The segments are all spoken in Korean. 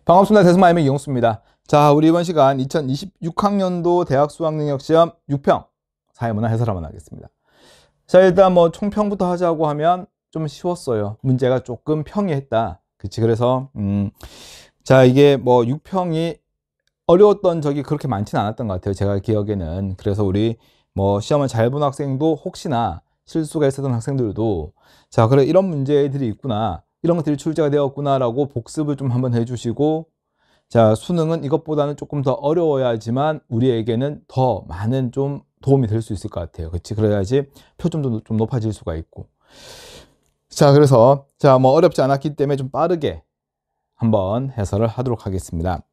반갑습니다. 대승마임의 이용수입니다. 자, 우리 이번 시간 2026학년도 대학 수학능력시험 6평 사회문화 해설 한번 하겠습니다. 자, 일단 뭐 총평부터 하자고 하면 좀 쉬웠어요. 문제가 조금 평이했다. 그치? 그래서 자, 이게 뭐 6평이 어려웠던 적이 그렇게 많지는 않았던 것 같아요. 제가 기억에는. 그래서 우리 뭐 시험을 잘 본 학생도 혹시나 실수가 있었던 학생들도 자, 그래 이런 문제들이 있구나. 이런 것들이 출제가 되었구나라고 복습을 좀 한번 해주시고, 자, 수능은 이것보다는 조금 더 어려워야지만 우리에게는 더 많은 좀 도움이 될 수 있을 것 같아요. 그렇지? 그래야지 표점도 좀 높아질 수가 있고. 자, 그래서 자, 뭐 어렵지 않았기 때문에 좀 빠르게 한번 해설을 하도록 하겠습니다.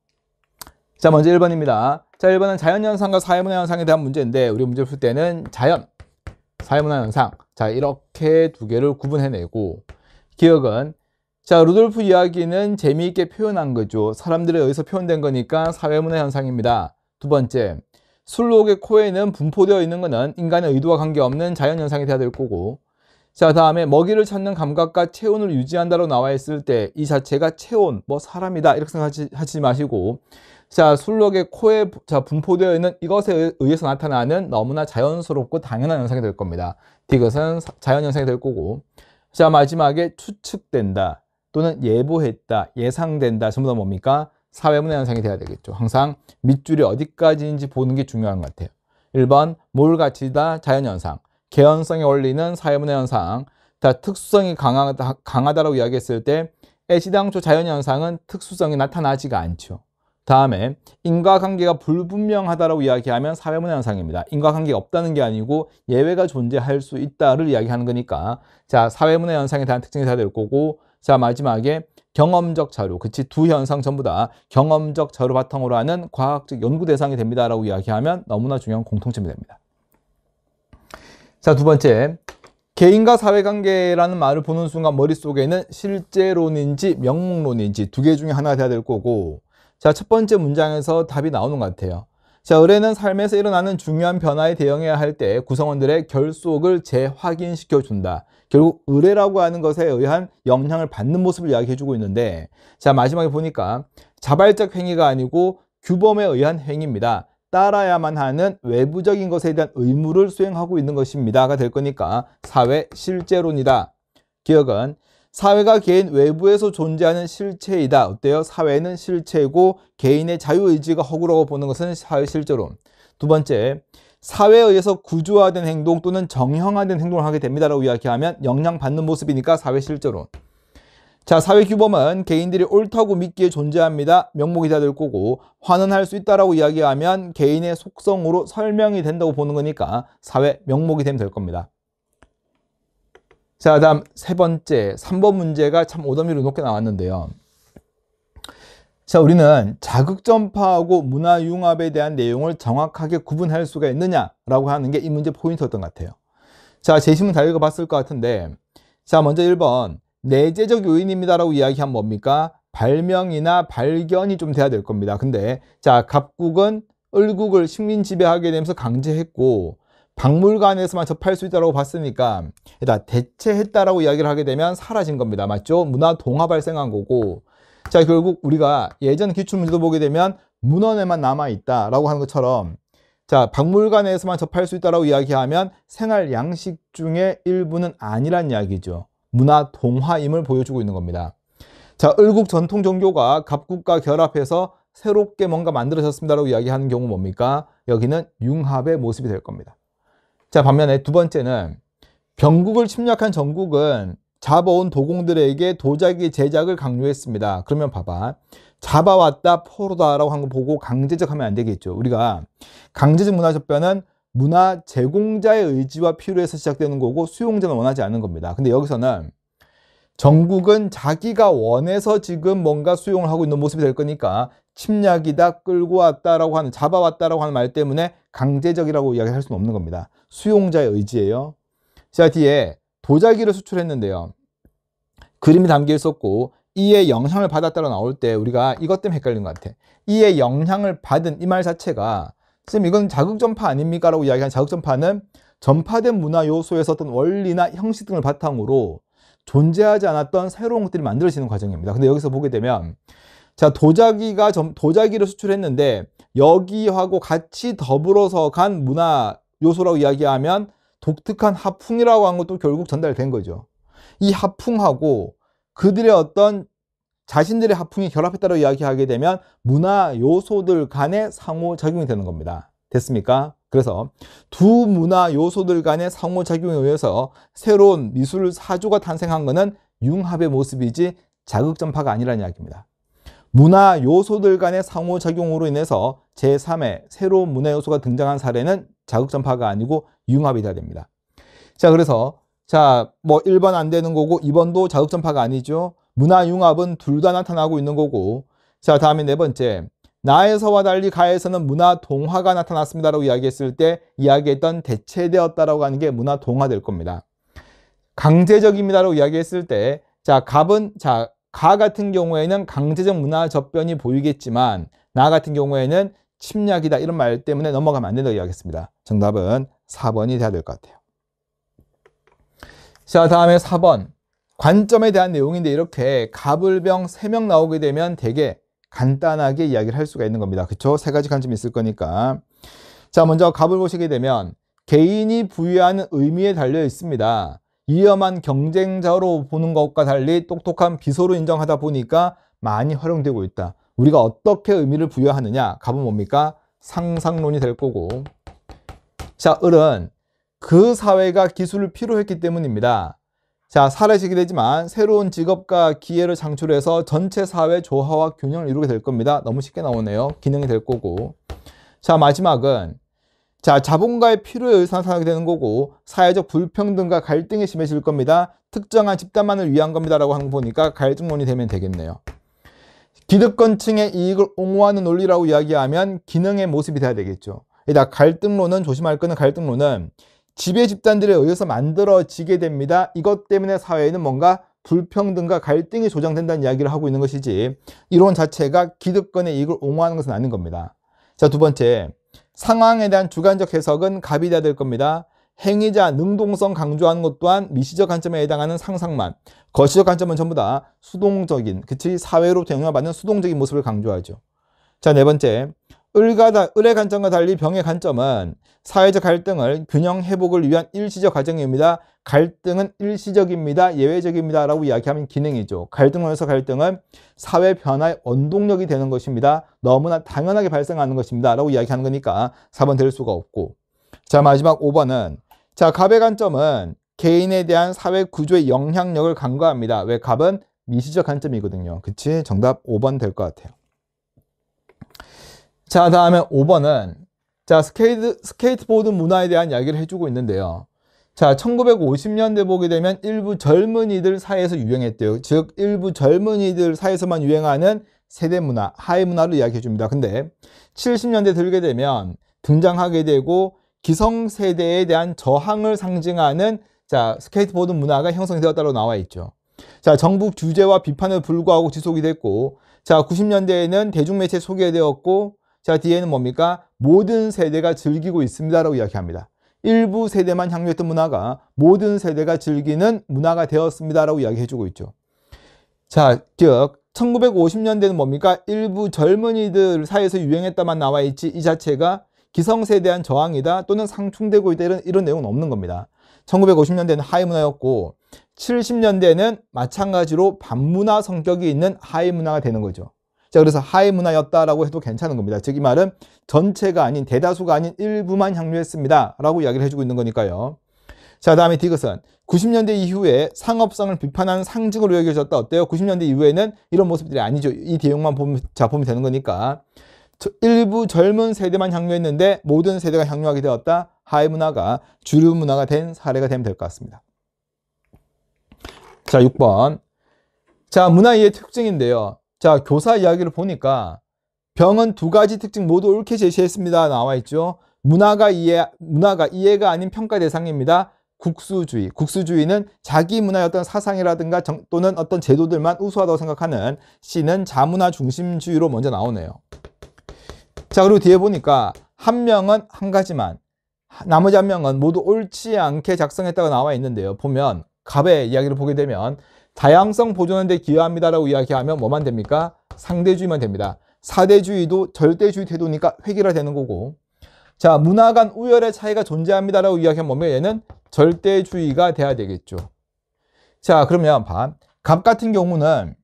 자, 먼저 1번입니다. 자, 1번은 자연현상과 사회문화현상에 대한 문제인데, 우리 문제를 풀 때는 자연, 사회문화현상, 자, 이렇게 두 개를 구분해내고, 기억은 자, 루돌프 이야기는 재미있게 표현한 거죠. 사람들에 의해서 표현된 거니까 사회문화 현상입니다. 두 번째, 술록의 코에는 분포되어 있는 것은 인간의 의도와 관계없는 자연현상이 돼야 될 거고, 자, 다음에 먹이를 찾는 감각과 체온을 유지한다로 나와 있을 때 이 자체가 체온, 뭐 사람이다 이렇게 생각하지 마시고, 자, 술록의 코에 분포되어 있는 이것에 의해서 나타나는 너무나 자연스럽고 당연한 현상이 될 겁니다. 이것은 자연현상이 될 거고, 자, 마지막에 추측된다 또는 예보했다, 예상된다, 전부 다 뭡니까? 사회문화 현상이 돼야 되겠죠. 항상 밑줄이 어디까지인지 보는 게 중요한 것 같아요. 1번 몰가치다 자연현상, 개연성의 원리는 사회문화 현상, 다 특수성이 강하다라고 이야기했을 때 애시당초 자연현상은 특수성이 나타나지가 않죠. 다음에 인과관계가 불분명하다라고 이야기하면 사회문화 현상입니다. 인과관계가 없다는 게 아니고 예외가 존재할 수 있다를 이야기하는 거니까, 자, 사회문화 현상에 대한 특징이 다 될 거고, 자, 마지막에 경험적 자료, 그치? 두 현상 전부 다 경험적 자료 바탕으로 하는 과학적 연구 대상이 됩니다라고 이야기하면 너무나 중요한 공통점이 됩니다. 자, 두 번째, 개인과 사회관계라는 말을 보는 순간 머릿속에는 실제론인지 명목론인지 두 개 중에 하나가 돼야 될 거고, 자, 첫 번째 문장에서 답이 나오는 것 같아요. 자, 의뢰는 삶에서 일어나는 중요한 변화에 대응해야 할 때 구성원들의 결속을 재확인시켜 준다. 결국 의뢰라고 하는 것에 의한 영향을 받는 모습을 이야기해주고 있는데, 자, 마지막에 보니까 자발적 행위가 아니고 규범에 의한 행위입니다. 따라야만 하는 외부적인 것에 대한 의무를 수행하고 있는 것입니다가 될 거니까 사회 실제론이다. 기억은 사회가 개인 외부에서 존재하는 실체이다. 어때요? 사회는 실체고 개인의 자유의지가 허구라고 보는 것은 사회 실제론. 두 번째, 사회에 의해서 구조화된 행동 또는 정형화된 행동을 하게 됩니다라고 이야기하면 영향받는 모습이니까 사회 실제론. 자, 사회 규범은 개인들이 옳다고 믿기에 존재합니다. 명목이 다 될 거고, 환원할 수 있다라고 이야기하면 개인의 속성으로 설명이 된다고 보는 거니까 사회 명목이 되면 될 겁니다. 자, 다음 세 번째, 3번 문제가 참 오더미로 높게 나왔는데요. 자, 우리는 자극전파하고 문화융합에 대한 내용을 정확하게 구분할 수가 있느냐라고 하는 게 이 문제 포인트였던 것 같아요. 자, 제시문 다 읽어봤을 것 같은데, 자, 먼저 1번 내재적 요인입니다라고 이야기하면 뭡니까? 발명이나 발견이 좀 돼야 될 겁니다. 근데 자, 갑국은 을국을 식민 지배하게 되면서 강제했고, 박물관에서만 접할 수 있다고 봤으니까 일단 대체했다라고 이야기를 하게 되면 사라진 겁니다. 맞죠? 문화 동화 발생한 거고, 자, 결국 우리가 예전 기출문제도 보게 되면 문헌에만 남아있다라고 하는 것처럼, 자, 박물관에서만 접할 수 있다라고 이야기하면 생활 양식 중에 일부는 아니란 이야기죠. 문화 동화임을 보여주고 있는 겁니다. 자, 을국 전통 종교가 갑국과 결합해서 새롭게 뭔가 만들어졌습니다라고 이야기하는 경우 뭡니까? 여기는 융합의 모습이 될 겁니다. 자, 반면에 두 번째는 병국을 침략한 전국은 잡아온 도공들에게 도자기 제작을 강요했습니다. 그러면 봐봐. 잡아왔다 포로다라고 한 거 보고 강제적 하면 안 되겠죠. 우리가 강제적 문화 접변은 문화 제공자의 의지와 필요에서 시작되는 거고 수용자는 원하지 않는 겁니다. 근데 여기서는 전국은 자기가 원해서 지금 뭔가 수용을 하고 있는 모습이 될 거니까 침략이다, 끌고 왔다라고 하는, 잡아왔다라고 하는 말 때문에 강제적이라고 이야기할 수는 없는 겁니다. 수용자의 의지예요. 자, 뒤에 도자기를 수출했는데요. 그림이 담겨 있었고 이에 영향을 받았다고 나올 때 우리가 이것 때문에 헷갈린 것 같아. 이에 영향을 받은 이 말 자체가 지금 이건 자극전파 아닙니까? 라고 이야기한 자극전파는 전파된 문화 요소에서 어떤 원리나 형식 등을 바탕으로 존재하지 않았던 새로운 것들이 만들어지는 과정입니다. 근데 여기서 보게 되면 자, 도자기를 수출했는데 여기하고 같이 더불어서 간 문화 요소라고 이야기하면 독특한 하풍이라고 한 것도 결국 전달된 거죠. 이 하풍하고 그들의 어떤 자신들의 하풍이 결합했다고 이야기하게 되면 문화 요소들 간의 상호작용이 되는 겁니다. 됐습니까? 그래서 두 문화 요소들 간의 상호작용에 의해서 새로운 미술 사조가 탄생한 것은 융합의 모습이지 자극전파가 아니라는 이야기입니다. 문화 요소들 간의 상호작용으로 인해서 제3의 새로운 문화 요소가 등장한 사례는 자극전파가 아니고 융합이 돼야 됩니다. 자, 그래서 자, 뭐 1번 안 되는 거고 2번도 자극전파가 아니죠. 문화융합은 둘 다 나타나고 있는 거고. 자, 다음에 네 번째. 나에서와 달리 가에서는 문화동화가 나타났습니다라고 이야기했을 때 이야기했던 대체되었다라고 하는 게 문화동화 될 겁니다. 강제적입니다라고 이야기했을 때 자, 가 같은 경우에는 강제적 문화 접변이 보이겠지만 나 같은 경우에는 침략이다 이런 말 때문에 넘어가면 안 된다고 이야기했습니다. 정답은 4번이 돼야 될 것 같아요. 자, 다음에 4번. 관점에 대한 내용인데 이렇게 갑을병 3명 나오게 되면 되게 간단하게 이야기를 할 수가 있는 겁니다. 그쵸? 3가지 관점이 있을 거니까. 자, 먼저 갑을 보시게 되면 개인이 부여하는 의미에 달려 있습니다. 위험한 경쟁자로 보는 것과 달리 똑똑한 비서로 인정하다 보니까 많이 활용되고 있다. 우리가 어떻게 의미를 부여하느냐? 갑은 뭡니까? 상상론이 될 거고. 자, 을은 그 사회가 기술을 필요로 했기 때문입니다. 자, 사라지게 되지만 새로운 직업과 기회를 창출해서 전체 사회 조화와 균형을 이루게 될 겁니다. 너무 쉽게 나오네요. 기능이 될 거고. 자, 마지막은 자, 자본가의 필요에 의해서 나타나게 되는 거고 사회적 불평등과 갈등이 심해질 겁니다. 특정한 집단만을 위한 겁니다라고 하는 거 보니까 갈등론이 되면 되겠네요. 기득권층의 이익을 옹호하는 논리라고 이야기하면 기능의 모습이 돼야 되겠죠. 일단 갈등론은 조심할 거는 갈등론은 지배 집단들에 의해서 만들어지게 됩니다. 이것 때문에 사회에는 뭔가 불평등과 갈등이 조장된다는 이야기를 하고 있는 것이지 이론 자체가 기득권의 이익을 옹호하는 것은 아닌 겁니다. 자, 두 번째. 상황에 대한 주관적 해석은 갑이 돼야 될 겁니다. 행위자 능동성 강조하는 것 또한 미시적 관점에 해당하는 상상만. 거시적 관점은 전부 다 수동적인, 그치? 사회로부터 영향을 받는 수동적인 모습을 강조하죠. 자, 네 번째. 을의 관점과 달리 병의 관점은 사회적 갈등을 균형 회복을 위한 일시적 과정입니다. 갈등은 일시적입니다. 예외적입니다. 라고 이야기하면 기능이죠. 갈등론에서 갈등은 사회 변화의 원동력이 되는 것입니다. 너무나 당연하게 발생하는 것입니다. 라고 이야기하는 거니까 4번 될 수가 없고. 자, 마지막 5번은 자, 갑의 관점은 개인에 대한 사회 구조의 영향력을 간과합니다. 왜? 갑은 미시적 관점이거든요. 그치? 정답 5번 될 것 같아요. 자, 다음에 5번은 자, 스케이트보드 문화에 대한 이야기를 해주고 있는데요. 자, 1950년대 보게 되면 일부 젊은이들 사이에서 유행했대요. 즉, 일부 젊은이들 사이에서만 유행하는 세대 문화, 하이 문화를 이야기해 줍니다. 근데 70년대 들게 되면 등장하게 되고 기성세대에 대한 저항을 상징하는 자, 스케이트보드 문화가 형성되었다고 나와 있죠. 자, 정부 규제와 비판을 불구하고 지속이 됐고 자, 90년대에는 대중매체에 소개되었고 자, 뒤에는 뭡니까? 모든 세대가 즐기고 있습니다라고 이야기합니다. 일부 세대만 향유했던 문화가 모든 세대가 즐기는 문화가 되었습니다라고 이야기해주고 있죠. 자, 즉 1950년대는 뭡니까? 일부 젊은이들 사이에서 유행했다만 나와 있지 이 자체가 기성세대에 대한 저항이다 또는 상충되고 있다 이런 내용은 없는 겁니다. 1950년대는 하이 문화였고 70년대는 마찬가지로 반문화 성격이 있는 하이 문화가 되는 거죠. 자, 그래서 하이 문화였다라고 해도 괜찮은 겁니다. 즉, 이 말은 전체가 아닌 대다수가 아닌 일부만 향유했습니다. 라고 이야기를 해주고 있는 거니까요. 자, 다음에 디귿은 90년대 이후에 상업성을 비판하는 상징으로 여겨졌다. 어때요? 90년대 이후에는 이런 모습들이 아니죠. 이 내용만 보면 되는 거니까. 일부 젊은 세대만 향유했는데 모든 세대가 향유하게 되었다. 하이 문화가 주류 문화가 된 사례가 되면 될 것 같습니다. 자, 6번. 자, 문화 이해 특징인데요. 자, 교사 이야기를 보니까 병은 2가지 특징 모두 옳게 제시했습니다. 나와 있죠. 문화가 이해가 아닌 평가 대상입니다. 국수주의. 국수주의는 자기 문화의 어떤 사상이라든가 또는 어떤 제도들만 우수하다고 생각하는 C는 자문화 중심주의로 먼저 나오네요. 자, 그리고 뒤에 보니까 한 명은 한 가지만, 나머지 한 명은 모두 옳지 않게 작성했다고 나와 있는데요. 보면 갑의 이야기를 보게 되면 다양성 보존하는 데 기여합니다라고 이야기하면 뭐만 됩니까? 상대주의만 됩니다. 사대주의도 절대주의 태도니까 획일화되는 거고. 자, 문화 간 우열의 차이가 존재합니다라고 이야기하면 뭐면 얘는 절대주의가 돼야 되겠죠. 자, 그러면 갑 같은 경우는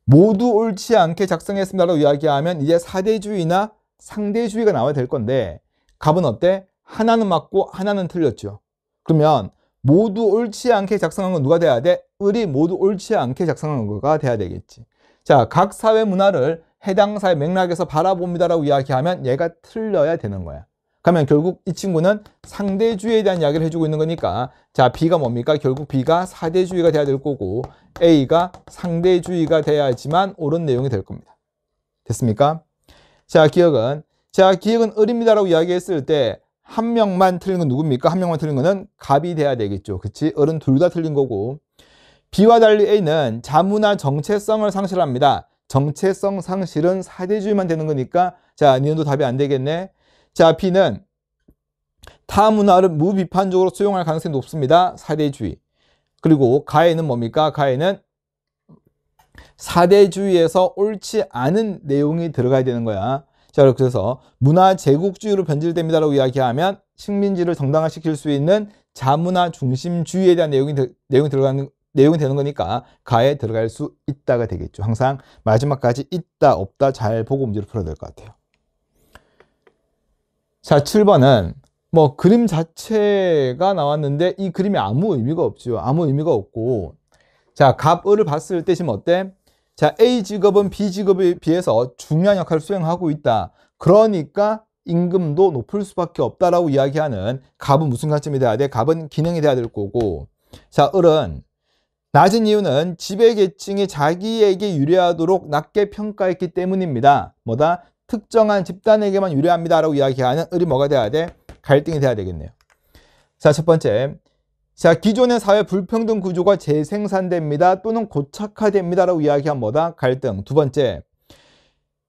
모두 옳지 않게 작성했습니다라고 이야기하면 이제 사대주의나 상대주의가 나와야 될 건데, 갑은 어때? 하나는 맞고 하나는 틀렸죠. 그러면 모두 옳지 않게 작성한 건 누가 돼야 돼? 을이 모두 옳지 않게 작성한 거가 돼야 되겠지. 자, 각 사회 문화를 해당 사회 맥락에서 바라봅니다라고 이야기하면 얘가 틀려야 되는 거야. 그러면 결국 이 친구는 상대주의에 대한 이야기를 해주고 있는 거니까, 자, B가 뭡니까? 결국 B가 사대주의가 돼야 될 거고 A가 상대주의가 돼야지만 옳은 내용이 될 겁니다. 됐습니까? 자, 기억은 을입니다라고 이야기했을 때 한 명만 틀린 건 누굽니까? 한 명만 틀린 거는 갑이 돼야 되겠죠. 그치? 을은 둘 다 틀린 거고, B와 달리 A는 자문화 정체성을 상실합니다. 정체성 상실은 사대주의만 되는 거니까, 자, 니은도 답이 안 되겠네. 자, B는 타 문화를 무비판적으로 수용할 가능성이 높습니다. 사대주의. 그리고 가에는 뭡니까? 가에는 사대주의에서 옳지 않은 내용이 들어가야 되는 거야. 자, 그래서 문화 제국주의로 변질됩니다라고 이야기하면 식민지를 정당화시킬 수 있는 자문화 중심주의에 대한 내용이 되는 거니까 가에 들어갈 수 있다가 되겠죠. 항상 마지막까지 있다 없다 잘 보고 문제를 풀어야 될 것 같아요. 자, 7번은 뭐 그림 자체가 나왔는데 이 그림이 아무 의미가 없죠. 아무 의미가 없고, 자, 갑을을 봤을 때 지금 어때? 자, A 직업은 B 직업에 비해서 중요한 역할을 수행하고 있다. 그러니까 임금도 높을 수밖에 없다라고 이야기하는 갑은 무슨 관점이 돼야 돼? 갑은 기능이 돼야 될 거고, 자, 을은 낮은 이유는 지배계층이 자기에게 유리하도록 낮게 평가했기 때문입니다. 뭐다? 특정한 집단에게만 유리합니다 라고 이야기하는 을이 뭐가 돼야 돼? 갈등이 돼야 되겠네요. 자, 첫 번째, 자, 기존의 사회 불평등 구조가 재생산됩니다 또는 고착화됩니다 라고 이야기한 뭐다? 갈등. 두 번째,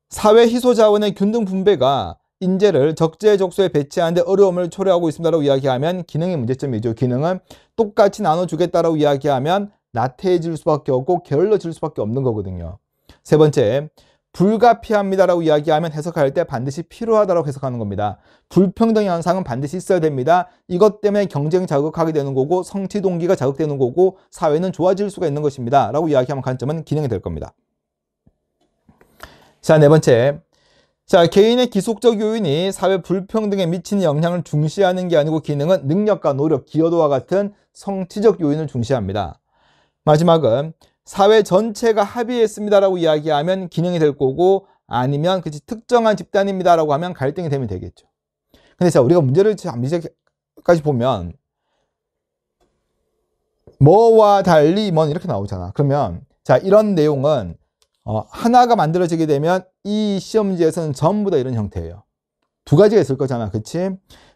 사회 희소 자원의 균등 분배가 인재를 적재적소에 배치하는데 어려움을 초래하고 있습니다 라고 이야기하면 기능의 문제점이죠. 기능은 똑같이 나눠주겠다라고 이야기하면 나태해질 수밖에 없고 게을러질 수밖에 없는 거거든요. 세 번째, 불가피합니다라고 이야기하면 해석할 때 반드시 필요하다라고 해석하는 겁니다. 불평등 현상은 반드시 있어야 됩니다. 이것 때문에 경쟁이 자극하게 되는 거고 성취 동기가 자극되는 거고 사회는 좋아질 수가 있는 것입니다 라고 이야기하면 관점은 기능이 될 겁니다. 자, 네 번째, 자, 개인의 기속적 요인이 사회 불평등에 미치는 영향을 중시하는 게 아니고 기능은 능력과 노력, 기여도와 같은 성취적 요인을 중시합니다. 마지막은 사회 전체가 합의했습니다라고 이야기하면 기능이 될 거고, 아니면 그치 특정한 집단입니다라고 하면 갈등이 되면 되겠죠. 근데 자, 우리가 문제를 이제까지 보면 뭐와 달리 뭐 이렇게 나오잖아. 그러면 자, 이런 내용은 하나가 만들어지게 되면 이 시험지에서는 전부 다 이런 형태예요. 두 가지가 있을 거잖아. 그치?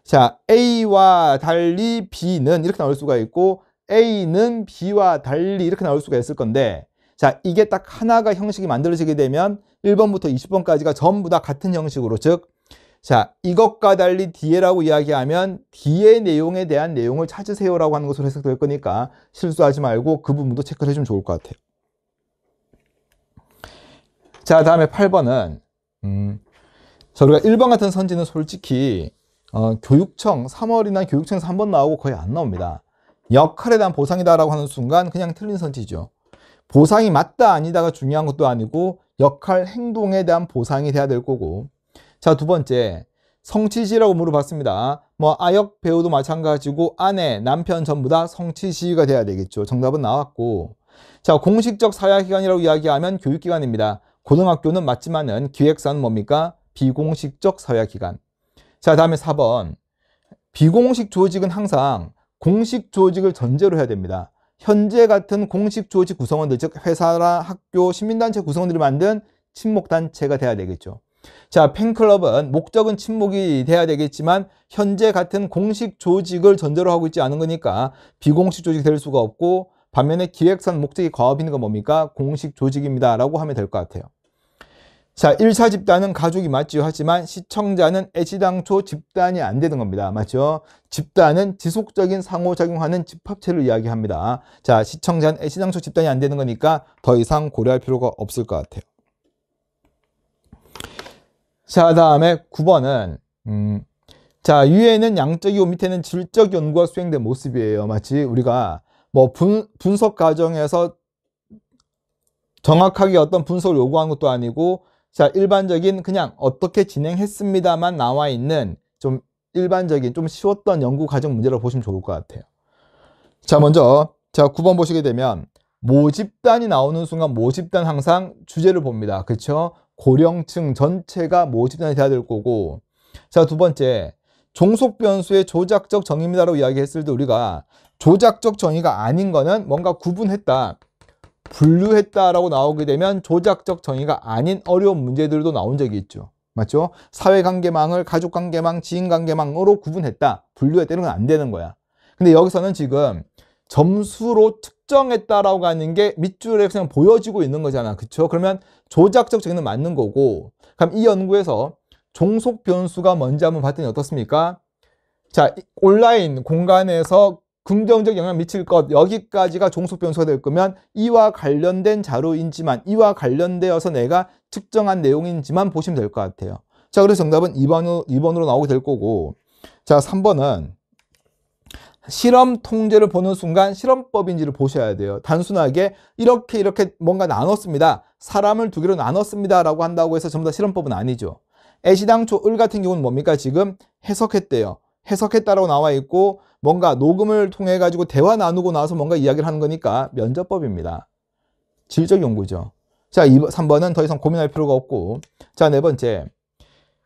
자, A와 달리 B는 이렇게 나올 수가 있고, A는 B와 달리 이렇게 나올 수가 있을 건데, 자, 이게 딱 하나가 형식이 만들어지게 되면 1번부터 20번까지가 전부 다 같은 형식으로, 즉, 자, 이것과 달리 D라고 이야기하면 D의 내용에 대한 내용을 찾으세요라고 하는 것으로 해석될 거니까 실수하지 말고 그 부분도 체크를 해주면 좋을 것 같아요. 자, 다음에 8번은 우리가 1번 같은 선지는 솔직히 교육청 3월이나 교육청에서 한 번 나오고 거의 안 나옵니다. 역할에 대한 보상이다라고 하는 순간 그냥 틀린 선지죠. 보상이 맞다 아니다가 중요한 것도 아니고 역할 행동에 대한 보상이 돼야 될 거고. 자, 두 번째, 성취시라고 물어봤습니다. 뭐 아역 배우도 마찬가지고 아내, 남편 전부 다 성취시가 돼야 되겠죠. 정답은 나왔고. 자, 공식적 사회기관이라고 이야기하면 교육기관입니다. 고등학교는 맞지만은 기획사는 뭡니까? 비공식적 사회기관. 자, 다음에 4번. 비공식 조직은 항상 공식 조직을 전제로 해야 됩니다. 현재 같은 공식 조직 구성원들, 즉 회사나 학교, 시민단체 구성원들이 만든 친목단체가 돼야 되겠죠. 자, 팬클럽은 목적은 친목이 돼야 되겠지만 현재 같은 공식 조직을 전제로 하고 있지 않은 거니까 비공식 조직이 될 수가 없고, 반면에 기획사는 목적이 과업인 건 뭡니까? 공식 조직입니다 라고 하면 될 것 같아요. 자, 1차 집단은 가족이 맞지요. 하지만 시청자는 애시당초 집단이 안 되는 겁니다. 맞죠? 집단은 지속적인 상호작용하는 집합체를 이야기합니다. 자, 시청자는 애시당초 집단이 안 되는 거니까 더 이상 고려할 필요가 없을 것 같아요. 자, 다음에 9번은 자, 위에는 양적이고 밑에는 질적 연구가 수행된 모습이에요. 마치 우리가 뭐 분석 과정에서 정확하게 어떤 분석을 요구하는 것도 아니고, 자, 일반적인 그냥 어떻게 진행했습니다만 나와 있는 좀 일반적인 좀 쉬웠던 연구 과정 문제라고 보시면 좋을 것 같아요. 자, 먼저 자 9번 보시게 되면 모집단이 나오는 순간 모집단 항상 주제를 봅니다. 그렇죠? 고령층 전체가 모집단이 돼야 될 거고, 자, 두 번째 종속 변수의 조작적 정의입니다라고 이야기했을 때 우리가 조작적 정의가 아닌 거는 뭔가 구분했다, 분류했다라고 나오게 되면 조작적 정의가 아닌 어려운 문제들도 나온 적이 있죠. 맞죠? 사회관계망을 가족관계망, 지인관계망으로 구분했다, 분류했다, 이런 건 안 되는 거야. 근데 여기서는 지금 점수로 특정했다라고 하는 게 밑줄에 그냥 보여지고 있는 거잖아. 그쵸? 그러면 조작적 정의는 맞는 거고, 그럼 이 연구에서 종속 변수가 뭔지 한번 봤더니 어떻습니까? 자, 온라인 공간에서 긍정적 영향을 미칠 것, 여기까지가 종속 변수가 될 거면 이와 관련된 자료인지만, 이와 관련되어서 내가 측정한 내용인지만 보시면 될 것 같아요. 자, 그래서 정답은 2번으로 나오게 될 거고, 자, 3번은 실험 통제를 보는 순간 실험법인지를 보셔야 돼요. 단순하게 이렇게 뭔가 나눴습니다, 사람을 두 개로 나눴습니다 라고 한다고 해서 전부 다 실험법은 아니죠. 애시당초 을 같은 경우는 뭡니까? 지금 해석했대요. 해석했다라고 나와 있고, 뭔가 녹음을 통해 가지고 대화 나누고 나서 뭔가 이야기를 하는 거니까 면접법입니다. 질적 연구죠. 자, 3번은 더 이상 고민할 필요가 없고, 자, 네 번째.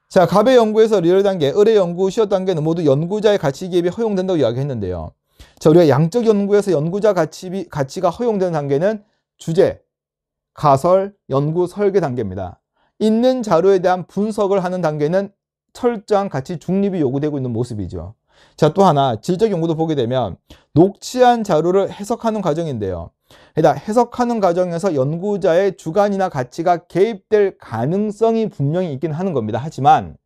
자, 갑의 연구에서 리얼 단계, 을의 연구, 시어 단계는 모두 연구자의 가치 기입이 허용된다고 이야기했는데요. 자, 우리가 양적 연구에서 연구자 가치가 허용되는 단계는 주제, 가설, 연구, 설계 단계입니다. 있는 자료에 대한 분석을 하는 단계는 철저한 가치 중립이 요구되고 있는 모습이죠. 자, 또 하나 질적 연구도 보게 되면 녹취한 자료를 해석하는 과정인데요. 일단 해석하는 과정에서 연구자의 주관이나 가치가 개입될 가능성이 분명히 있긴 하는 겁니다. 하지만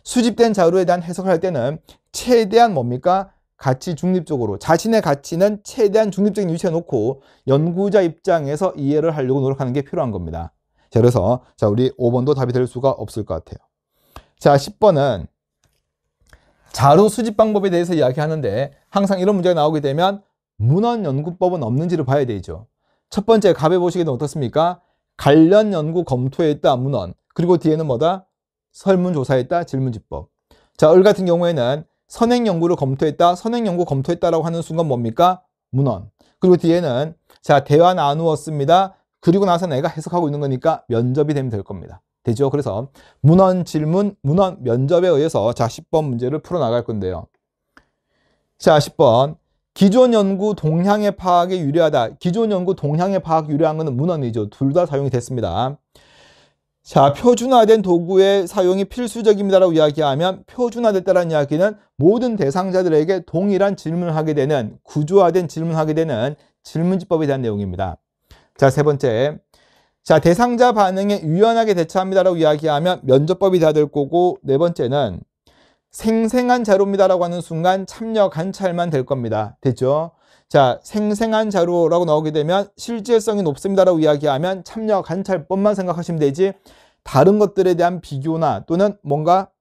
수집된 자료에 대한 해석을 할 때는 최대한 뭡니까? 가치 중립적으로, 자신의 가치는 최대한 중립적인 위치에 놓고 연구자 입장에서 이해를 하려고 노력하는 게 필요한 겁니다. 자, 그래서 자, 우리 5번도 답이 될 수가 없을 것 같아요. 자, 10번은 자료 수집 방법에 대해서 이야기하는데 항상 이런 문제가 나오게 되면 문헌 연구법은 없는지를 봐야 되죠. 첫 번째 갑에 보시게 되면 어떻습니까? 관련 연구 검토했다, 문헌. 그리고 뒤에는 뭐다? 설문조사했다, 질문지법. 자, 을 같은 경우에는 선행 연구를 검토했다, 선행 연구 검토했다라고 하는 순간 뭡니까? 문헌. 그리고 뒤에는 자, 대화 나누었습니다. 그리고 나서 내가 해석하고 있는 거니까 면접이 되면 될 겁니다. 되죠? 그래서 문헌 질문, 문헌 면접에 의해서 자, 10번 문제를 풀어나갈 건데요. 자, 10번. 기존 연구 동향의 파악에 유리하다. 기존 연구 동향의 파악 유리한 것은 문헌이죠. 둘 다 사용이 됐습니다. 자, 표준화된 도구의 사용이 필수적입니다라고 이야기하면 표준화됐다는 이야기는 모든 대상자들에게 동일한 질문을 하게 되는, 구조화된 질문을 하게 되는 질문지법에 대한 내용입니다. 자, 세 번째. 자, 대상자 반응에 유연하게 대처합니다라고 이야기하면 면접법이 돼야 될 거고, 네 번째는 생생한 자료입니다라고 하는 순간 참여 관찰만 될 겁니다. 됐죠? 자, 생생한 자료라고 나오게 되면 실제성이 높습니다라고 이야기하면 참여 관찰법만 생각하시면 되지, 다른 것들에 대한 비교나 또는 뭔가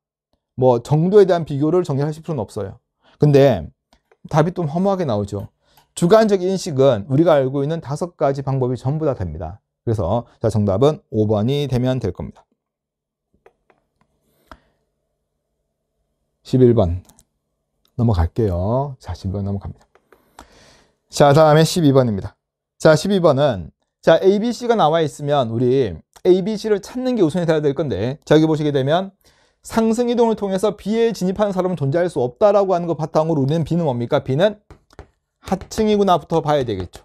뭐 정도에 대한 비교를 정리하실 필요는 없어요. 근데 답이 좀 허무하게 나오죠. 주관적 인식은 우리가 알고 있는 5가지 방법이 전부 다 됩니다. 그래서 자, 정답은 5번이 되면 될 겁니다. 11번 넘어갈게요. 자, 11번 넘어갑니다. 자, 다음에 12번입니다. 자, 12번은 자, ABC가 나와 있으면 우리 ABC를 찾는 게 우선이 돼야 될 건데, 자, 여기 보시게 되면 상승 이동을 통해서 B에 진입하는 사람은 존재할 수 없다라고 하는 것 바탕으로 우리는 B는 뭡니까? B는 하층이구나부터 봐야 되겠죠.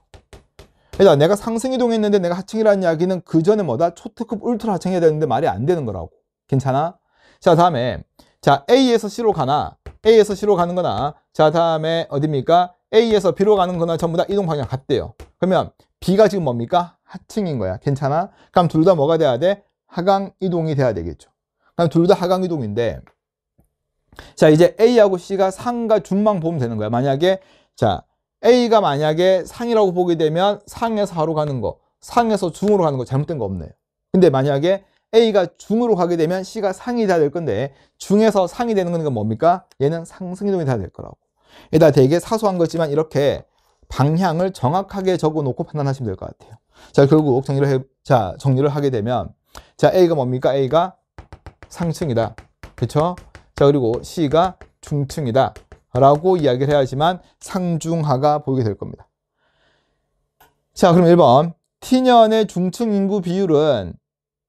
그러니까 내가 상승 이동했는데 내가 하층이라는 이야기는 그 전에 뭐다? 초특급 울트라 하층해야 되는데 말이 안 되는 거라고. 괜찮아? 자, 다음에 자, A에서 C로 가나 A에서 C로 가는 거나, 자, 다음에 어디입니까? A에서 B로 가는 거나 전부 다 이동 방향 같대요. 그러면 B가 지금 뭡니까? 하층인 거야. 괜찮아? 그럼 둘 다 뭐가 돼야 돼? 하강 이동이 돼야 되겠죠. 그럼 둘 다 하강 이동인데, 자, 이제 A하고 C가 상과 중만 보면 되는 거야. 만약에, 자, A가 만약에 상이라고 보게 되면 상에서 하로 가는 거, 상에서 중으로 가는 거 잘못된 거 없네요. 근데 만약에 A가 중으로 가게 되면 C가 상이 돼야 될 건데, 중에서 상이 되는 건 뭡니까? 얘는 상승이동이 돼야 될 거라고. 얘다 되게 사소한 거지만 이렇게 방향을 정확하게 적어 놓고 판단하시면 될 것 같아요. 자, 결국 정리를 하게 되면, 자, A가 뭡니까? A가 상층이다. 그쵸? 자, 그리고 C가 중층이다. 라고 이야기를 해야지만 상중하가 보이게 될 겁니다. 자, 그럼 1번. T년의 중층 인구 비율은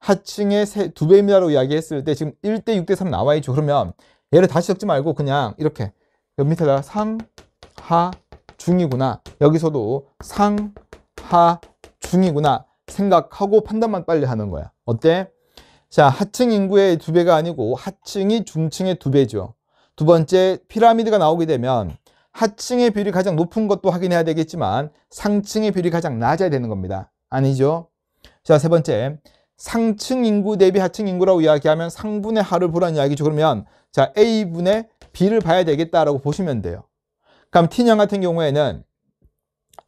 하층의 2배입니다라고 이야기했을 때 지금 1대 6대 3 나와 있죠. 그러면 얘를 다시 적지 말고 그냥 이렇게 여기 밑에다가 상, 하, 중이구나. 여기서도 상, 하, 중이구나 생각하고 판단만 빨리 하는 거야. 어때? 자, 하층 인구의 2배가 아니고 하층이 중층의 2배죠. 두 번째, 피라미드가 나오게 되면 하층의 비율이 가장 높은 것도 확인해야 되겠지만 상층의 비율이 가장 낮아야 되는 겁니다. 아니죠? 자, 세 번째, 상층 인구 대비 하층 인구라고 이야기하면 상분의 하를 보라는 이야기죠. 그러면 자, A분의 B를 봐야 되겠다라고 보시면 돼요. 그럼 T년 같은 경우에는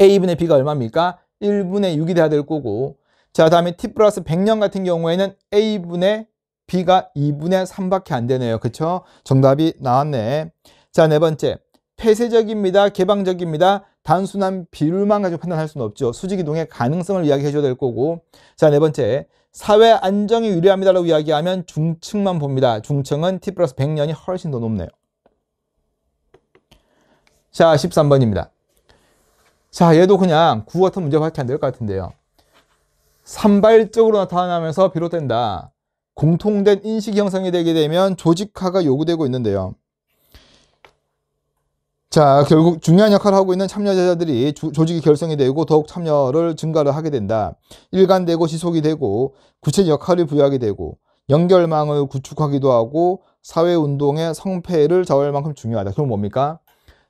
A분의 B가 얼마입니까? 1분의 6이 돼야 될 거고, 자, 다음에 T 플러스 100년 같은 경우에는 A분의 B가 2분의 3밖에 안 되네요. 그쵸? 정답이 나왔네. 자, 네 번째. 폐쇄적입니다. 개방적입니다. 단순한 비율만 가지고 판단할 수는 없죠. 수직이동의 가능성을 이야기해 줘야 될 거고. 자, 네 번째. 사회 안정이 유리합니다라고 이야기하면 중층만 봅니다. 중층은 T 플러스 100년이 훨씬 더 높네요. 자, 13번입니다. 자, 얘도 그냥 구호 같은 문제밖에 안 될 것 같은데요. 산발적으로 나타나면서 비롯된다. 공통된 인식 형성이 되게 되면 조직화가 요구되고 있는데요. 자, 결국 중요한 역할을 하고 있는 참여자들이 조직이 결성이 되고 더욱 참여를 증가를 하게 된다. 일관되고 지속이 되고 구체적 역할을 부여하게 되고 연결망을 구축하기도 하고 사회운동의 성패를 좌우할 만큼 중요하다. 그럼 뭡니까?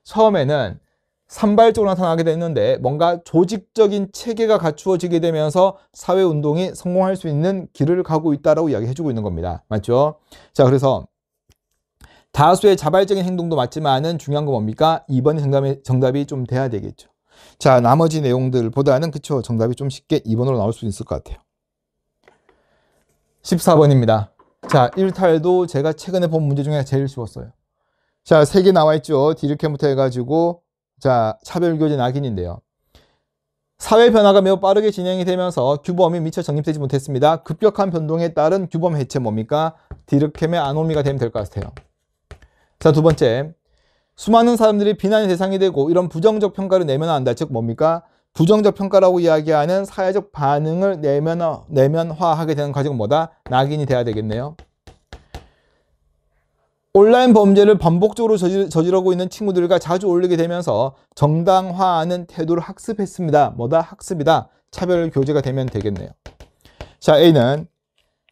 처음에는 산발적으로 나타나게 됐는데 뭔가 조직적인 체계가 갖추어지게 되면서 사회운동이 성공할 수 있는 길을 가고 있다라고 이야기해주고 있는 겁니다. 맞죠? 자, 그래서 다수의 자발적인 행동도 맞지만은 중요한 건 뭡니까? 2번이 정답이 좀 돼야 되겠죠. 자, 나머지 내용들보다는 그쵸, 정답이 좀 쉽게 2번으로 나올 수 있을 것 같아요. 14번입니다. 자, 일탈도 제가 최근에 본 문제 중에 제일 쉬웠어요. 자, 3개 나와 있죠. 디르켄부터 해가지고 자, 차별교제 낙인인데요. 사회 변화가 매우 빠르게 진행이 되면서 규범이 미처 정립되지 못했습니다. 급격한 변동에 따른 규범 해체 뭡니까? 디르켐의 아노미가 되면 될 것 같아요. 자, 두 번째. 수많은 사람들이 비난의 대상이 되고 이런 부정적 평가를 내면화 한다. 즉 뭡니까? 부정적 평가라고 이야기하는 사회적 반응을 내면화하게 되는 과정은 뭐다? 낙인이 돼야 되겠네요. 온라인 범죄를 반복적으로 저지르고 있는 친구들과 자주 어울리게 되면서 정당화하는 태도를 학습했습니다. 뭐다? 학습이다. 차별 교제가 되면 되겠네요. 자, A는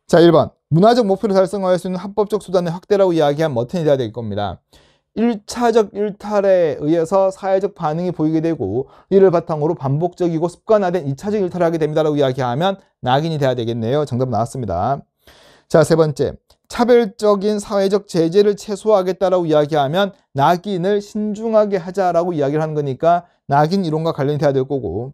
자, 1번. 문화적 목표를 달성할 수 있는 합법적 수단의 확대라고 이야기한 머튼이 돼야 될 겁니다. 1차적 일탈에 의해서 사회적 반응이 보이게 되고 이를 바탕으로 반복적이고 습관화된 2차적 일탈을 하게 됩니다라고 이야기하면 낙인이 돼야 되겠네요. 정답 나왔습니다. 자, 세 번째. 차별적인 사회적 제재를 최소화하겠다라고 이야기하면 낙인을 신중하게 하자라고 이야기를 하는 거니까 낙인 이론과 관련이 돼야 될 거고.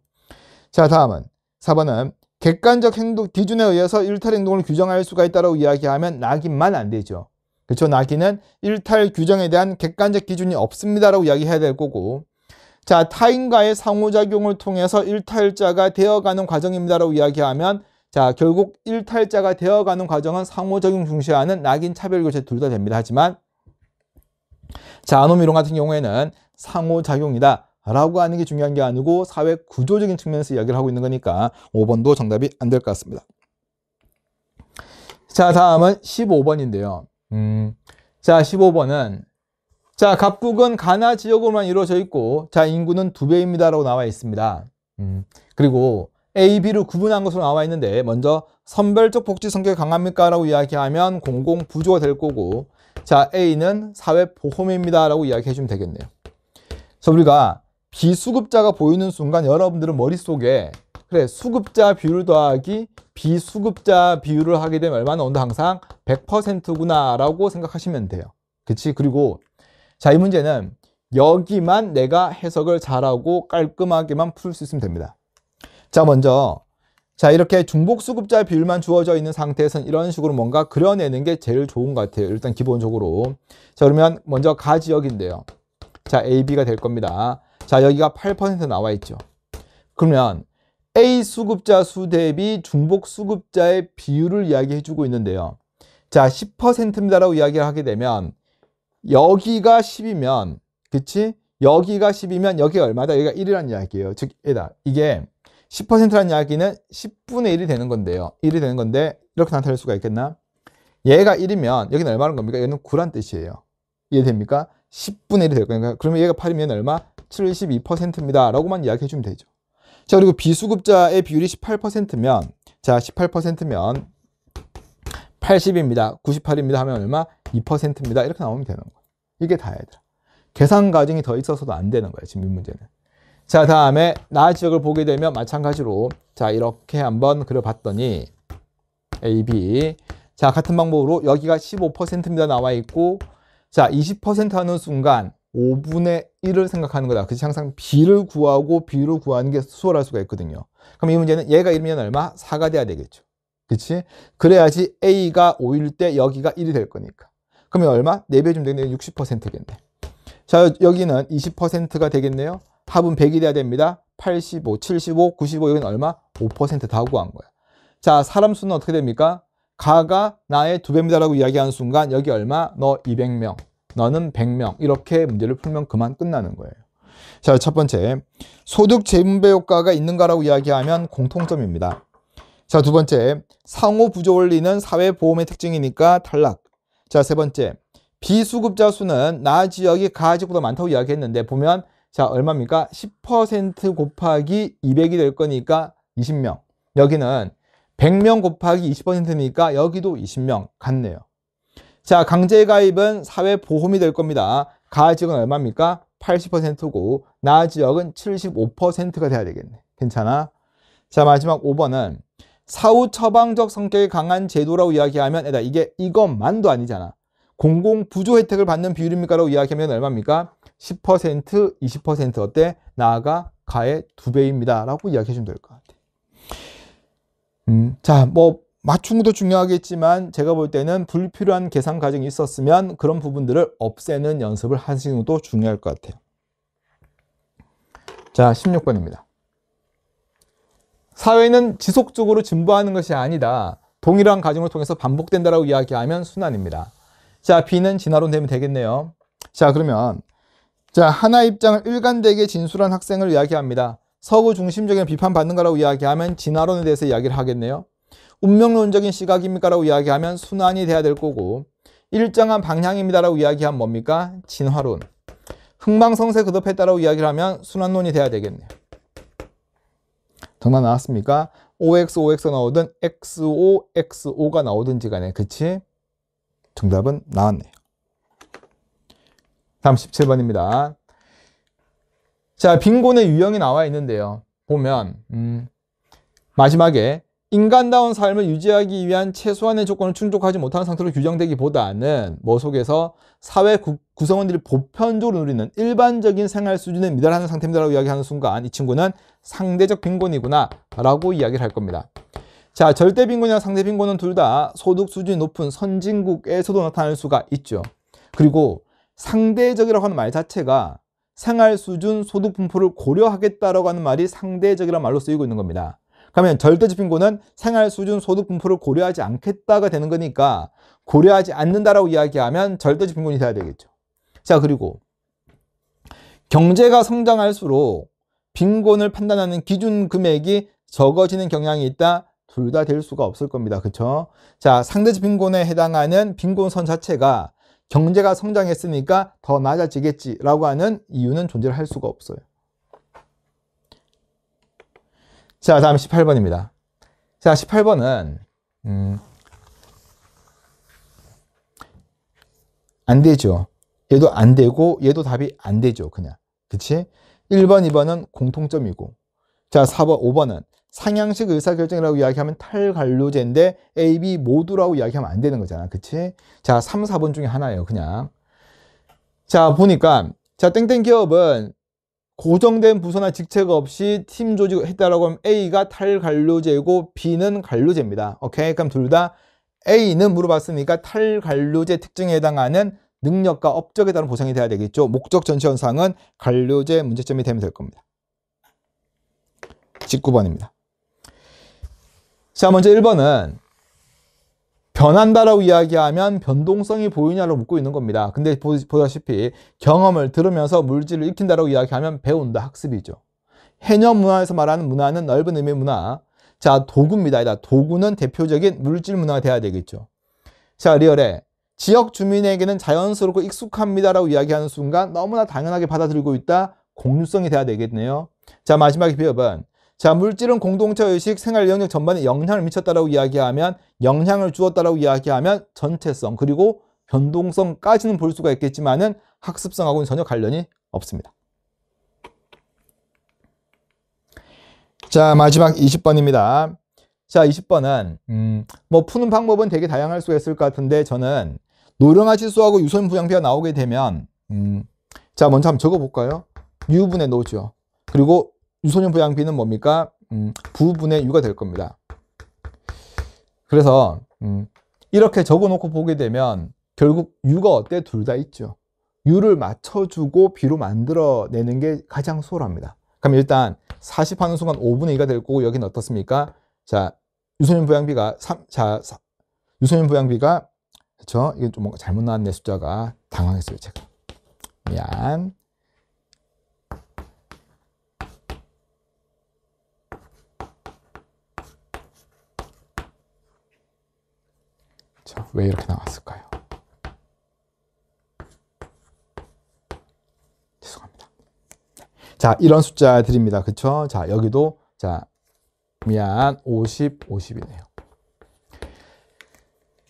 자, 다음은 4번은 객관적 행동 기준에 의해서 일탈 행동을 규정할 수가 있다라고 이야기하면 낙인만 안 되죠. 그렇죠? 낙인은 일탈 규정에 대한 객관적 기준이 없습니다라고 이야기해야 될 거고. 자, 타인과의 상호작용을 통해서 일탈자가 되어가는 과정입니다라고 이야기하면 자, 결국 일탈자가 되어가는 과정은 상호작용 중시하는 낙인 차별교체 둘 다 됩니다. 하지만 자, 아노미론 같은 경우에는 상호작용이다 라고 하는 게 중요한 게 아니고 사회 구조적인 측면에서 이야기를 하고 있는 거니까 5번도 정답이 안 될 것 같습니다. 자, 다음은 15번인데요. 자, 15번은 자, 갑국은 가나 지역으로만 이루어져 있고 자, 인구는 2배입니다 라고 나와 있습니다. 그리고 A, B를 구분한 것으로 나와 있는데 먼저 선별적 복지 성격이 강합니까? 라고 이야기하면 공공부조가 될 거고 자, A는 사회보험입니다 라고 이야기해 주면 되겠네요. 그래서 우리가 비수급자가 보이는 순간 여러분들은 머릿속에 그래, 수급자 비율 더하기 비수급자 비율을 하게 되면 얼마 나온다? 항상 100%구나 라고 생각하시면 돼요. 그치? 그리고 자, 이 문제는 여기만 내가 해석을 잘하고 깔끔하게만 풀 수 있으면 됩니다. 자, 먼저 자, 이렇게 중복수급자 비율만 주어져 있는 상태에서는 이런 식으로 뭔가 그려내는 게 제일 좋은 것 같아요. 일단 기본적으로. 자, 그러면 먼저 가지역인데요. 자, AB가 될 겁니다. 자, 여기가 8% 나와 있죠. 그러면 A 수급자 수 대비 중복 수급자의 비율을 이야기해 주고 있는데요. 자, 10%입니다라고 이야기를 하게 되면 여기가 10이면, 그치? 여기가 10이면 여기가 얼마다? 여기가 1이라는 이야기예요. 즉, 이게 10%라는 이야기는 10분의 1이 되는 건데요. 1이 되는 건데 이렇게 나타낼 수가 있겠나? 얘가 1이면 여기는 얼마라는 겁니까? 얘는 9란 뜻이에요. 이해됩니까? 10분의 1이 될 거니까. 그러면 얘가 8이면 얼마? 72%입니다. 라고만 이야기해 주면 되죠. 자, 그리고 비수급자의 비율이 18%면, 자, 18%면 80입니다. 98입니다. 하면 얼마? 2%입니다. 이렇게 나오면 되는 거예요. 이게 다야 얘들아. 계산 과정이 더 있어서도 안 되는 거예요. 지금 이 문제는. 자, 다음에 나 지역을 보게 되면 마찬가지로 자, 이렇게 한번 그려봤더니 A, B. 자, 같은 방법으로 여기가 15%입니다. 나와 있고, 자, 20% 하는 순간 5분의 1을 생각하는 거다. 그치? 항상 B를 구하고 B를 구하는 게 수월할 수가 있거든요. 그럼 이 문제는 얘가 1이면 얼마? 4가 돼야 되겠죠. 그치? 그래야지 A가 5일 때 여기가 1이 될 거니까. 그러면 얼마? 4배 주면 되겠네요. 60%겠네. 자, 여기는 20%가 되겠네요. 합은 100이 돼야 됩니다. 85, 75, 95, 여기는 얼마? 5% 다 구한 거야. 자, 사람 수는 어떻게 됩니까? 가가 나의 2배입니다 라고 이야기하는 순간 여기 얼마? 너 200명, 너는 100명. 이렇게 문제를 풀면 그만 끝나는 거예요. 자, 첫 번째, 소득 재분배 효과가 있는가라고 이야기하면 공통점입니다. 자, 두 번째, 상호 부조 원리는 사회보험의 특징이니까 탈락. 자, 세 번째, 비수급자 수는 나 지역이 가 지역보다 많다고 이야기했는데 보면 자, 얼마입니까? 10% 곱하기 200이 될 거니까 20명. 여기는 100명 곱하기 20%니까 여기도 20명 같네요. 자, 강제가입은 사회보험이 될 겁니다. 가 지역은 얼마입니까? 80%고 나 지역은 75%가 돼야 되겠네. 괜찮아? 자, 마지막 5번은 사후 처방적 성격이 강한 제도라고 이야기하면 이게 이것만도 아니잖아. 공공부조 혜택을 받는 비율입니까? 라고 이야기하면 얼마입니까? 10%, 20% 어때? 나아가 가의 2배입니다. 라고 이야기해주면 될 것 같아. 자, 뭐 맞춘 것도 중요하겠지만 제가 볼 때는 불필요한 계산 과정이 있었으면 그런 부분들을 없애는 연습을 하시는 것도 중요할 것 같아요. 자, 16번입니다. 사회는 지속적으로 진보하는 것이 아니다. 동일한 과정을 통해서 반복된다라고 이야기하면 순환입니다. 자, B는 진화론 되면 되겠네요. 자, 그러면 자, 하나 입장을 일관되게 진술한 학생을 이야기합니다. 서구 중심적인 비판받는 거라고 이야기하면 진화론에 대해서 이야기를 하겠네요. 운명론적인 시각입니까? 라고 이야기하면 순환이 돼야 될 거고, 일정한 방향입니다라고 이야기하면 뭡니까? 진화론. 흥망성쇠 거듭했다라고 이야기를 하면 순환론이 돼야 되겠네요. 정답 나왔습니까? OX, OX가 나오든 XO, XO가 나오든지 간에, 그치? 정답은 나왔네요. 다음 17번입니다. 자, 빈곤의 유형이 나와 있는데요. 보면 마지막에 인간다운 삶을 유지하기 위한 최소한의 조건을 충족하지 못하는 상태로 규정되기보다는 뭐 속에서 사회 구성원들이 보편적으로 누리는 일반적인 생활 수준에 미달하는 상태입니다라고 이야기하는 순간 이 친구는 상대적 빈곤이구나 라고 이야기를 할 겁니다. 자, 절대 빈곤이나 상대 빈곤은 둘 다 소득 수준이 높은 선진국에서도 나타날 수가 있죠. 그리고 상대적이라고 하는 말 자체가 생활 수준, 소득 분포를 고려하겠다라고 하는 말이 상대적이라는 말로 쓰이고 있는 겁니다. 그러면 절대적 빈곤은 생활 수준, 소득 분포를 고려하지 않겠다가 되는 거니까 고려하지 않는다라고 이야기하면 절대적 빈곤이 돼야 되겠죠. 자, 그리고 경제가 성장할수록 빈곤을 판단하는 기준 금액이 적어지는 경향이 있다. 둘 다 될 수가 없을 겁니다. 그렇죠? 자, 상대적 빈곤에 해당하는 빈곤선 자체가 경제가 성장했으니까 더 낮아지겠지라고 하는 이유는 존재를 할 수가 없어요. 자, 다음 18번입니다. 자, 18번은 안 되죠. 얘도 안 되고 얘도 답이 안 되죠. 그냥. 그치? 1번, 2번은 공통점이고, 자, 4번, 5번은 상향식 의사결정이라고 이야기하면 탈관료제인데 A, B 모두라고 이야기하면 안 되는 거잖아. 그치? 자, 3, 4번 중에 하나예요. 그냥. 자, 보니까 자, 땡땡 기업은 고정된 부서나 직책 없이 팀 조직을 했다라고 하면 A가 탈관료제고 B는 관료제입니다. 오케이? 그럼 둘 다 A는 물어봤으니까 탈관료제 특징에 해당하는 능력과 업적에 따른 보상이 돼야 되겠죠. 목적 전체 현상은 관료제 문제점이 되면 될 겁니다. 19번입니다. 자, 먼저 1번은 변한다라고 이야기하면 변동성이 보이냐로 묻고 있는 겁니다. 근데 보다시피 경험을 들으면서 물질을 익힌다라고 이야기하면 배운다, 학습이죠. 해녀 문화에서 말하는 문화는 넓은 의미의 문화. 자, 도구입니다. 도구는 대표적인 물질 문화가 돼야 되겠죠. 자, 리얼에 지역 주민에게는 자연스럽고 익숙합니다라고 이야기하는 순간 너무나 당연하게 받아들이고 있다. 공유성이 돼야 되겠네요. 자, 마지막에 비읍은 자, 물질은 공동체 의식, 생활 영역 전반에 영향을 미쳤다라고 이야기하면 영향을 주었다라고 이야기하면 전체성 그리고 변동성까지는 볼 수가 있겠지만은 학습성하고는 전혀 관련이 없습니다. 자, 마지막 20번입니다. 자, 20번은 뭐 푸는 방법은 되게 다양할 수가 있을 것 같은데 저는 노령화 지수하고 유소년 부양비가 나오게 되면 자, 먼저 한번 적어볼까요? 유분의 노죠. 그리고 유소년 부양비는 뭡니까? 부분의 유가 될 겁니다. 그래서 이렇게 적어놓고 보게 되면 결국 유가 어때? 둘 다 있죠. 유를 맞춰주고 비로 만들어내는 게 가장 수월합니다. 그럼 일단 40 하는 순간 5분의 2가 될 거고 여기는 어떻습니까? 자, 유소년 부양비가 유소년 부양비가 그렇죠? 이게 좀 뭔가 잘못 나왔네. 숫자가 당황했어요, 제가. 미안. 자, 왜 이렇게 나왔을까요? 죄송합니다. 자, 이런 숫자들입니다. 그쵸? 자, 여기도, 자, 미안, 50, 50이네요.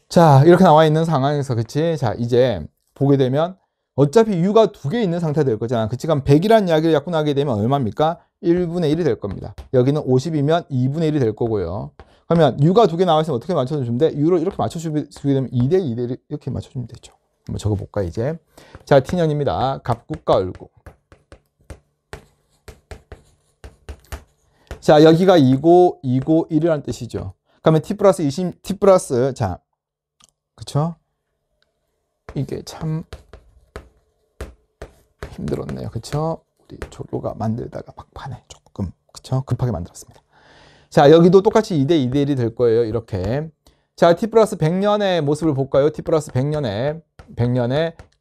자, 이렇게 나와 있는 상황에서, 그치? 자, 이제 보게 되면 어차피 유가 2개 있는 상태가 될 거잖아. 그치? 그럼 100이라는 이야기를 약분하게 되면 얼마입니까? 1분의 1이 될 겁니다. 여기는 50이면 2분의 1이 될 거고요. 그러면 유가 2개 나와 있으면 어떻게 맞춰주면 돼? 유를 이렇게 맞춰주게 되면 2대 2대 이렇게 맞춰주면 되죠. 한번 적어볼까 이제. 자, T년입니다. 갑국과 을국. 자, 여기가 2고 2고 1이라는 뜻이죠. 그러면 T 플러스 20, T 플러스 자, 그쵸? 이게 참 힘들었네요. 그쵸? 우리 조교가 만들다가 막판에 조금 그쵸? 급하게 만들었습니다. 자, 여기도 똑같이 2대 2대 1이 될 거예요. 이렇게. 자, T 플러스 100년의 모습을 볼까요? T 플러스 100년의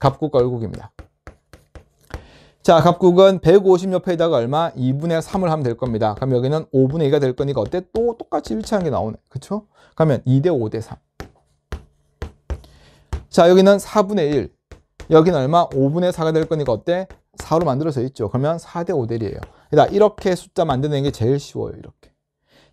갑국과 을국입니다. 자, 갑국은 150옆에다가 얼마? 2분의 3을 하면 될 겁니다. 그럼 여기는 5분의 2가 될 거니까 어때? 또 똑같이 일치하는 게 나오네. 그쵸? 그러면 2대 5대 3. 자, 여기는 4분의 1. 여기는 얼마? 5분의 4가 될 거니까 어때? 4로 만들어져 있죠. 그러면 4대 5대 1이에요. 그러니까 이렇게 숫자 만드는 게 제일 쉬워요. 이렇게.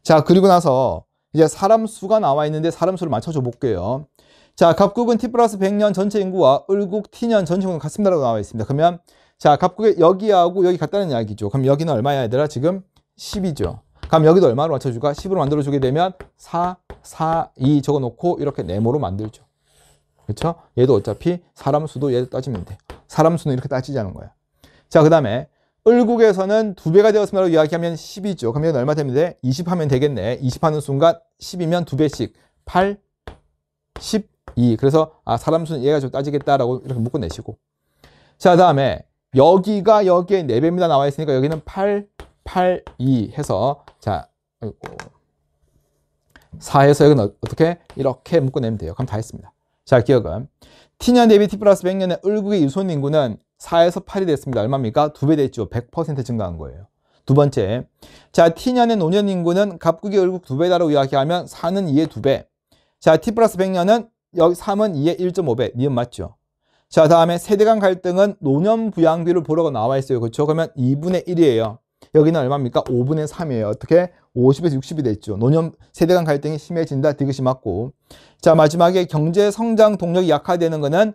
자, 그리고 나서 이제 사람 수가 나와 있는데 사람 수를 맞춰줘 볼게요. 자, 갑국은 T 플러스 100년 전체 인구와 을국 T년 전체 인구는 같습니다라고 나와 있습니다. 그러면 자, 갑국의 여기하고 여기 같다는 이야기죠. 그럼 여기는 얼마야 얘들아? 지금 10이죠. 그럼 여기도 얼마로 맞춰줄까? 10으로 만들어주게 되면 4, 4, 2 적어놓고 이렇게 네모로 만들죠. 그렇죠? 얘도 어차피 사람 수도 얘도 따지면 돼. 사람 수는 이렇게 따지자는 거야. 자, 그 다음에 을국에서는 2배가 되었습니다라고 이야기하면 10이죠. 그럼 얘는 얼마 되면 돼? 20 하면 되겠네. 20 하는 순간 10이면 2배씩 8, 12. 그래서 아, 사람 수는 얘가 좀 따지겠다라고 이렇게 묶어내시고. 자, 그 다음에 여기가 여기에 4배입니다 나와 있으니까 여기는 8, 8, 2 해서 자, 4해서 여기는 어떻게? 이렇게 묶어내면 돼요. 그럼 다 했습니다. 자, 기억은 T년 대비 T 플러스 100년의 을국의 유소년 인구는 4에서 8이 됐습니다. 얼마입니까? 2배 됐죠. 100% 증가한 거예요. 두 번째, 자, T년의 노년 인구는 갑국의 을국 2배다라고 이야기하면 4는 2의 2배. 자, T 플러스 100년은 여기 3은 2의 1.5배. 니은 맞죠? 자, 다음에 세대 간 갈등은 노년 부양비를 보러가 나와 있어요. 그렇죠? 그러면 2분의 1이에요. 여기는 얼마입니까? 5분의 3이에요. 어떻게? 50에서 60이 됐죠. 노년 세대 간 갈등이 심해진다. 디귿이 맞고. 자, 마지막에 경제 성장 동력이 약화되는 거는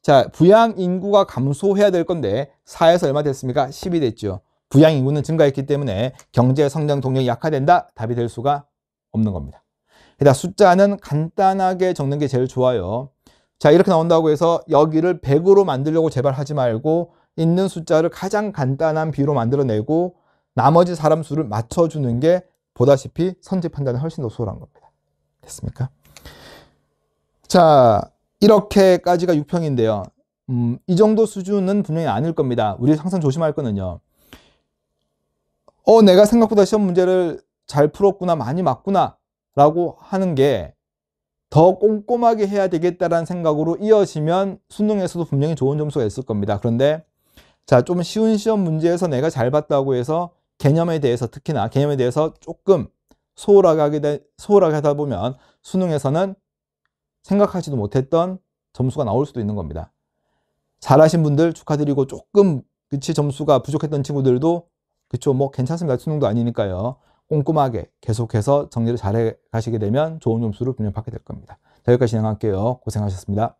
자, 부양 인구가 감소해야 될 건데 4에서 얼마 됐습니까? 10이 됐죠. 부양 인구는 증가했기 때문에 경제 성장 동력이 약화된다. 답이 될 수가 없는 겁니다. 일단 숫자는 간단하게 적는 게 제일 좋아요. 자, 이렇게 나온다고 해서 여기를 100으로 만들려고 제발 하지 말고 있는 숫자를 가장 간단한 비로 만들어내고 나머지 사람 수를 맞춰주는 게 보다시피 선지 판단이 훨씬 더 수월한 겁니다. 됐습니까? 자, 이렇게까지가 6평인데요. 이 정도 수준은 분명히 아닐 겁니다. 우리 항상 조심할 거는요. 내가 생각보다 시험 문제를 잘 풀었구나, 많이 맞구나 라고 하는 게 더 꼼꼼하게 해야 되겠다라는 생각으로 이어지면 수능에서도 분명히 좋은 점수가 있을 겁니다. 그런데 자, 좀 쉬운 시험 문제에서 내가 잘 봤다고 해서 개념에 대해서, 특히나 개념에 대해서 조금 소홀하게 하다 보면 수능에서는 생각하지도 못했던 점수가 나올 수도 있는 겁니다. 잘하신 분들 축하드리고, 조금 그치 점수가 부족했던 친구들도 그쵸, 뭐 괜찮습니다. 수능도 아니니까요. 꼼꼼하게 계속해서 정리를 잘 해 가시게 되면 좋은 점수를 분명히 받게 될 겁니다. 자, 여기까지 진행할게요. 고생하셨습니다.